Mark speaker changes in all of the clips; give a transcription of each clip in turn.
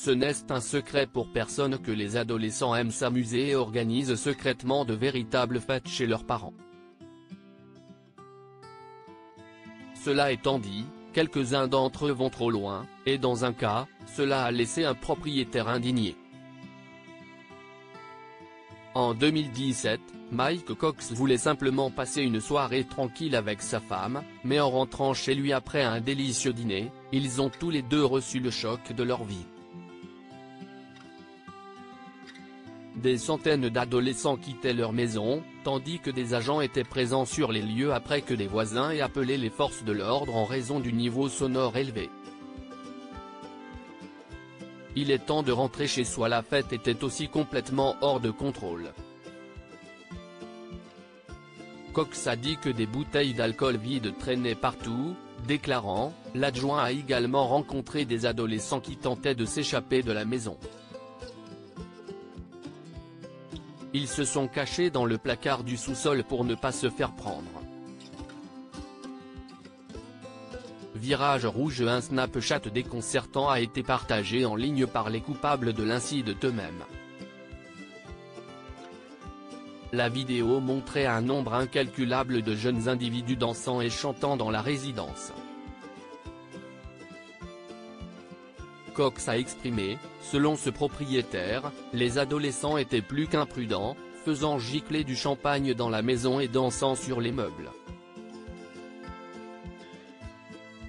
Speaker 1: ce n'est un secret pour personne que les adolescents aiment s'amuser et organisent secrètement de véritables fêtes chez leurs parents. Cela étant dit, quelques-uns d'entre eux vont trop loin, et dans un cas, cela a laissé un propriétaire indigné. En 2017, Mike Cox voulait simplement passer une soirée tranquille avec sa femme, mais en rentrant chez lui après un délicieux dîner, ils ont tous les deux reçu le choc de leur vie. Des centaines d'adolescents quittaient leur maison, tandis que des agents étaient présents sur les lieux après que des voisins aient appelé les forces de l'ordre en raison du niveau sonore élevé. Il est temps de rentrer chez soi. La fête était aussi complètement hors de contrôle. Cox a dit que des bouteilles d'alcool vides traînaient partout, déclarant « L'adjoint a également rencontré des adolescents qui tentaient de s'échapper de la maison. Ils se sont cachés dans le placard du sous-sol pour ne pas se faire prendre. » Virage rouge. Un Snapchat déconcertant a été partagé en ligne par les coupables de l'incident eux-mêmes. La vidéo montrait un nombre incalculable de jeunes individus dansant et chantant dans la résidence. Cox a exprimé, selon ce propriétaire, les adolescents étaient plus qu'imprudents, faisant gicler du champagne dans la maison et dansant sur les meubles.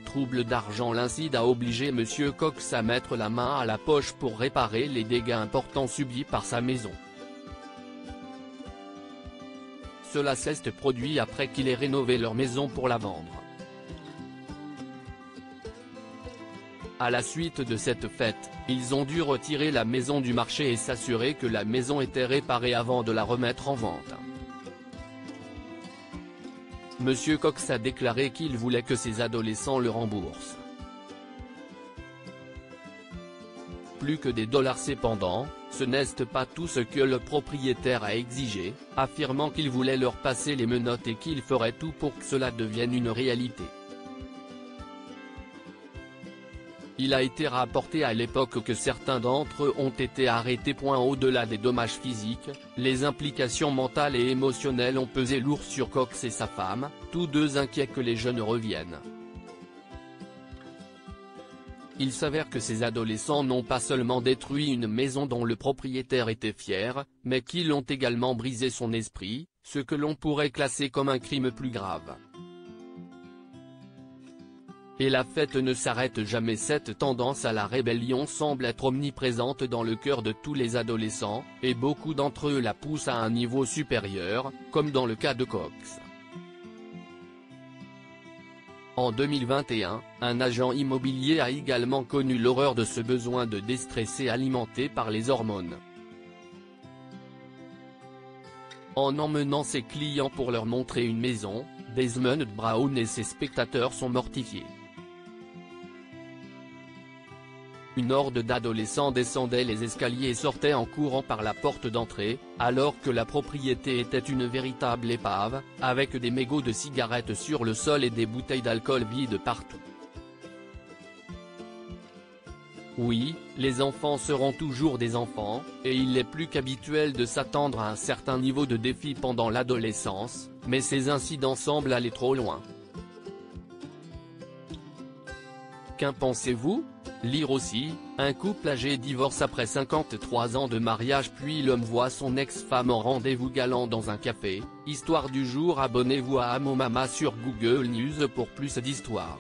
Speaker 1: Trouble d'argent. L'incident a obligé M. Cox à mettre la main à la poche pour réparer les dégâts importants subis par sa maison. Cela s'est produit après qu'il ait rénové leur maison pour la vendre. À la suite de cette fête, ils ont dû retirer la maison du marché et s'assurer que la maison était réparée avant de la remettre en vente. M. Cox a déclaré qu'il voulait que ses adolescents le remboursent. Plus que des dollars. Cependant, ce n'est pas tout ce que le propriétaire a exigé, affirmant qu'il voulait leur passer les menottes et qu'il ferait tout pour que cela devienne une réalité. Il a été rapporté à l'époque que certains d'entre eux ont été arrêtés. Au-delà des dommages physiques, les implications mentales et émotionnelles ont pesé lourd sur Cox et sa femme, tous deux inquiets que les jeunes reviennent. Il s'avère que ces adolescents n'ont pas seulement détruit une maison dont le propriétaire était fier, mais qu'ils ont également brisé son esprit, ce que l'on pourrait classer comme un crime plus grave. Et la fête ne s'arrête jamais. Cette tendance à la rébellion semble être omniprésente dans le cœur de tous les adolescents, et beaucoup d'entre eux la poussent à un niveau supérieur, comme dans le cas de Cox. En 2021, un agent immobilier a également connu l'horreur de ce besoin de déstresser alimenté par les hormones. En emmenant ses clients pour leur montrer une maison, Desmond Brown et ses spectateurs sont mortifiés. Une horde d'adolescents descendait les escaliers et sortait en courant par la porte d'entrée, alors que la propriété était une véritable épave, avec des mégots de cigarettes sur le sol et des bouteilles d'alcool vides partout. Oui, les enfants seront toujours des enfants, et il est plus qu'habituel de s'attendre à un certain niveau de défi pendant l'adolescence, mais ces incidents semblent aller trop loin. Qu'en pensez-vous ? Lire aussi, un couple âgé divorce après 53 ans de mariage puis l'homme voit son ex-femme en rendez-vous galant dans un café. Histoire du jour. Abonnez-vous à Amomama sur Google News pour plus d'histoires.